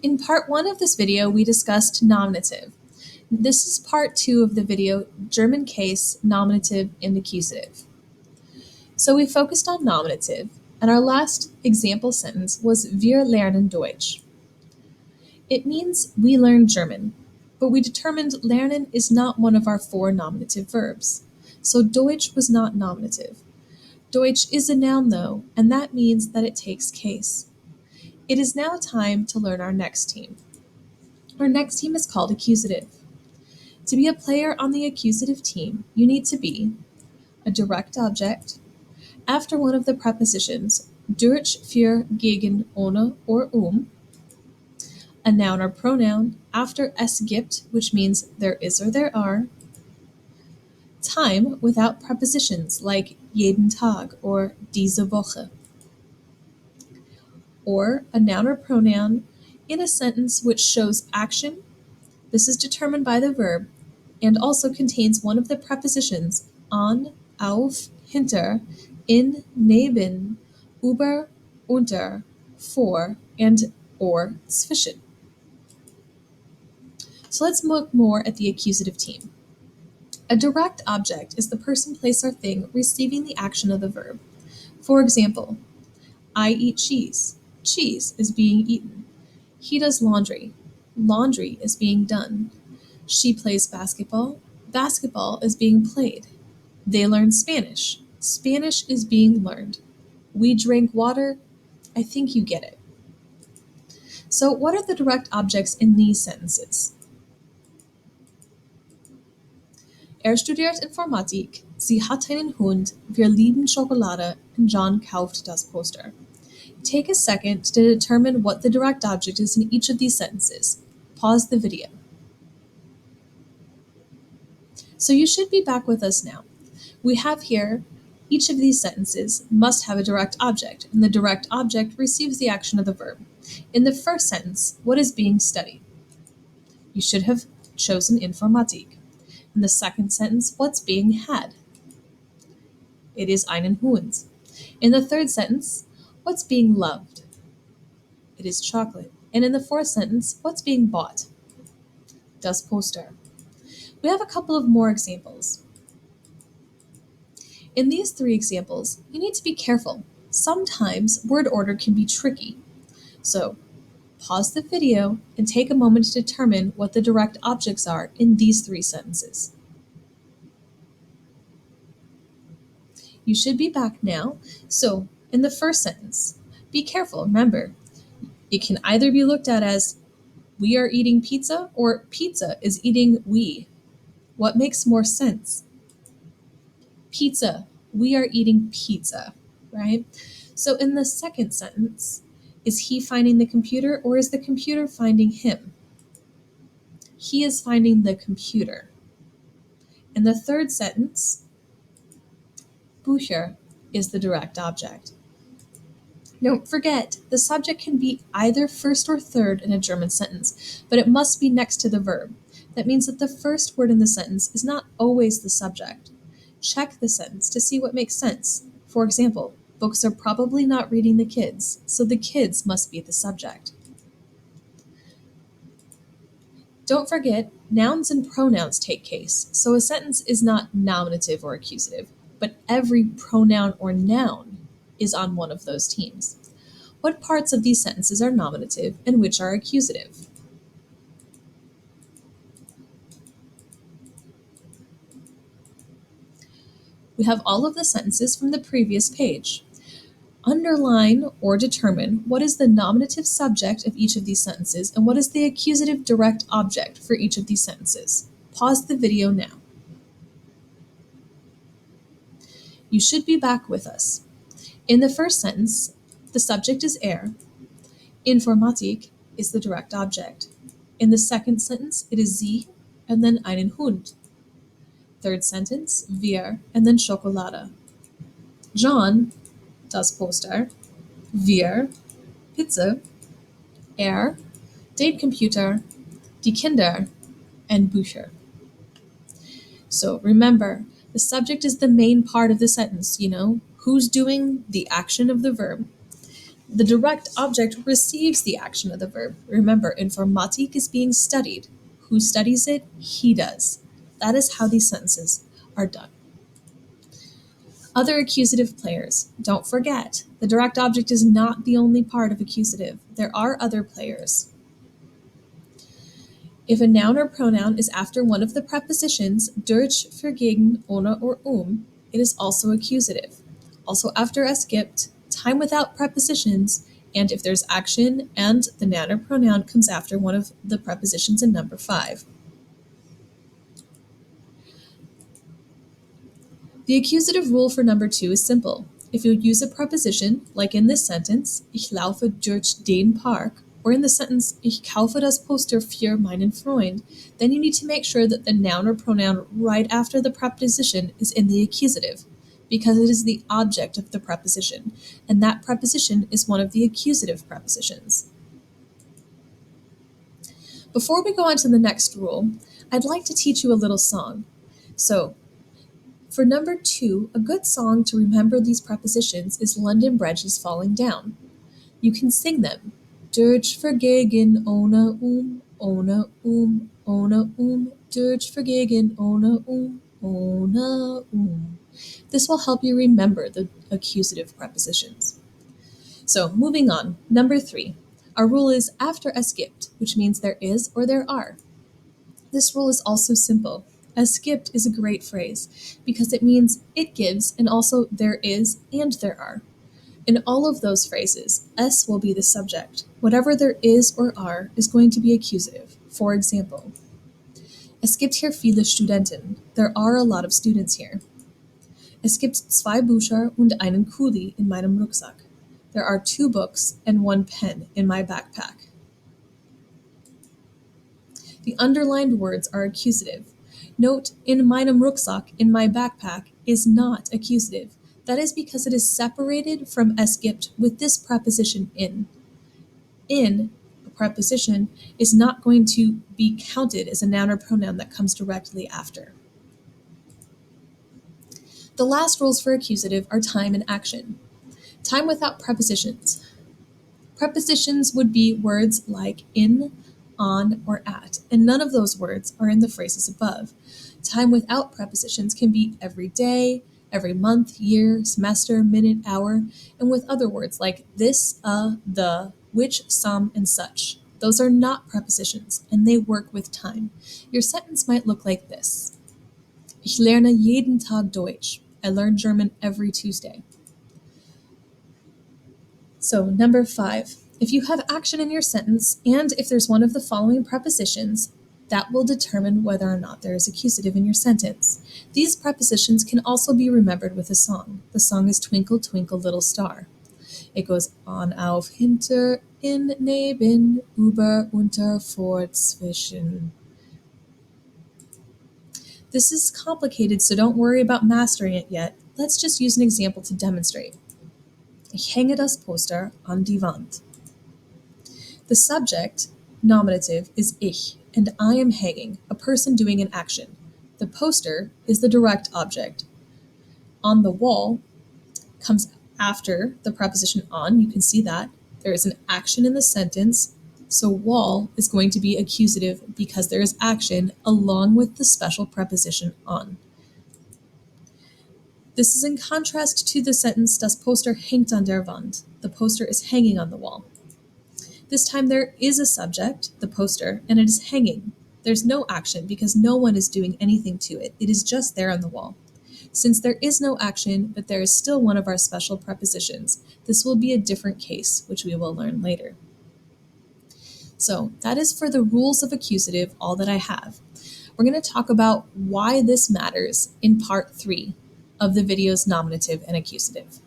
In part 1 of this video, we discussed nominative. This is part 2 of the video, German case, nominative, and accusative. So we focused on nominative, and our last example sentence was Wir lernen Deutsch. It means we learn German, but we determined lernen is not one of our 4 nominative verbs. So Deutsch was not nominative. Deutsch is a noun though, and that means that it takes case. It is now time to learn our next team. Our next team is called accusative. To be a player on the accusative team, you need to be a direct object after one of the prepositions durch, für, gegen, ohne, or a noun or pronoun after es gibt, which means there is or there are, time without prepositions like jeden Tag or diese Woche, or a noun or pronoun in a sentence which shows action. This is determined by the verb and also contains one of the prepositions an, auf, hinter, in, neben, über, unter, vor, and or zwischen. So let's look more at the accusative team. A direct object is the person, place, or thing receiving the action of the verb. For example, I eat cheese. Cheese is being eaten. He does laundry. Laundry is being done. She plays basketball. Basketball is being played. They learn Spanish. Spanish is being learned. We drink water. I think you get it. So what are the direct objects in these sentences? Studiert Informatik, sie hat einen Hund, wir lieben Schokolade, and John kauft das Poster. Take a second to determine what the direct object is in each of these sentences. Pause the video. So you should be back with us now. We have here, each of these sentences must have a direct object, and the direct object receives the action of the verb. In the first sentence, what is being studied? You should have chosen Informatik. In the second sentence, what's being had? It is einen Hund. In the third sentence, what's being loved? It is chocolate. And in the fourth sentence, what's being bought? Das Poster. We have a couple of more examples. In these 3 examples, you need to be careful. Sometimes word order can be tricky. So pause the video and take a moment to determine what the direct objects are in these 3 sentences. You should be back now. So in the first sentence, be careful. Remember, it can either be looked at as we are eating pizza or pizza is eating we. What makes more sense? Pizza. We are eating pizza, right? So in the second sentence, is he finding the computer or is the computer finding him? He is finding the computer. In the third sentence, Bücher is the direct object. Don't forget, the subject can be either first or third in a German sentence, but it must be next to the verb. That means that the first word in the sentence is not always the subject. Check the sentence to see what makes sense. For example, books are probably not reading the kids, so the kids must be the subject. Don't forget, nouns and pronouns take case, so a sentence is not nominative or accusative, but every pronoun or noun is on one of those teams. What parts of these sentences are nominative and which are accusative? We have all of the sentences from the previous page. Underline or determine what is the nominative subject of each of these sentences and what is the accusative direct object for each of these sentences. Pause the video now. You should be back with us. In the first sentence, the subject is er. Informatik is the direct object. In the second sentence, it is sie and then einen Hund. Third sentence, wir and then Schokolade. John, das Poster. Wir, Pizza. Er, den Computer. Die Kinder, and Bücher. So remember, the subject is the main part of the sentence, who's doing the action of the verb. The direct object receives the action of the verb. Remember, informatique is being studied. Who studies it? He does. That is how these sentences are done. Other accusative players. Don't forget, the direct object is not the only part of accusative. There are other players. If a noun or pronoun is after one of the prepositions durch, für, gegen, ohne, or it is also accusative. Also after es gibt, time without prepositions, and if there's action and the noun or pronoun comes after one of the prepositions in number 5. The accusative rule for number 2 is simple. If you use a preposition, like in this sentence, ich laufe durch den Park, or in the sentence, ich kaufe das Poster für meinen Freund, then you need to make sure that the noun or pronoun right after the preposition is in the accusative, because it is the object of the preposition, and that preposition is one of the accusative prepositions. Before we go on to the next rule, I'd like to teach you a little song. So, for number 2, a good song to remember these prepositions is London Bridge is Falling Down. You can sing them. Durch vergegen, ohne, ohne, ohne, durch vergegen, ohne, ohne. This will help you remember the accusative prepositions. So, moving on. Number 3. Our rule is after es gibt, which means there is or there are. This rule is also simple. Es gibt is a great phrase because it means it gives and also there is and there are. In all of those phrases, es will be the subject. Whatever there is or are is going to be accusative. For example, es gibt hier viele Studenten. There are a lot of students here. Es gibt 2 Bücher und einen Kuli in meinem Rucksack. There are 2 books and 1 pen in my backpack. The underlined words are accusative. Note, in meinem Rucksack, in my backpack, is not accusative. That is because it is separated from es gibt with this preposition in. In, a preposition, is not going to be counted as a noun or pronoun that comes directly after. The last rules for accusative are time and action. Time without prepositions. Prepositions would be words like in, on, or at, and none of those words are in the phrases above. Time without prepositions can be every day, every month, year, semester, minute, hour, and with other words like this, the, which, some, and such. Those are not prepositions, and they work with time. Your sentence might look like this. Ich lerne jeden Tag Deutsch. I learn German every Tuesday. So, number 5. If you have action in your sentence, and if there's one of the following prepositions, that will determine whether or not there is accusative in your sentence. These prepositions can also be remembered with a song. The song is Twinkle, Twinkle, Little Star. It goes on, auf, hinter, in, neben, über, unter, vor, zwischen. This is complicated, so don't worry about mastering it yet. Let's just use an example to demonstrate. Ich hänge das Poster an die Wand. The subject, nominative, is ich, and I am hanging, a person doing an action. The poster is the direct object. On the wall comes after the preposition on, you can see that. There is an action in the sentence, so wall is going to be accusative because there is action along with the special preposition on. This is in contrast to the sentence, das Poster hängt an der Wand. The poster is hanging on the wall. This time there is a subject, the poster, and it is hanging. There's no action because no one is doing anything to it. It is just there on the wall. Since there is no action, but there is still one of our special prepositions, this will be a different case, which we will learn later. So that is for the rules of accusative, all that I have. We're going to talk about why this matters in part 3 of the video's nominative and accusative.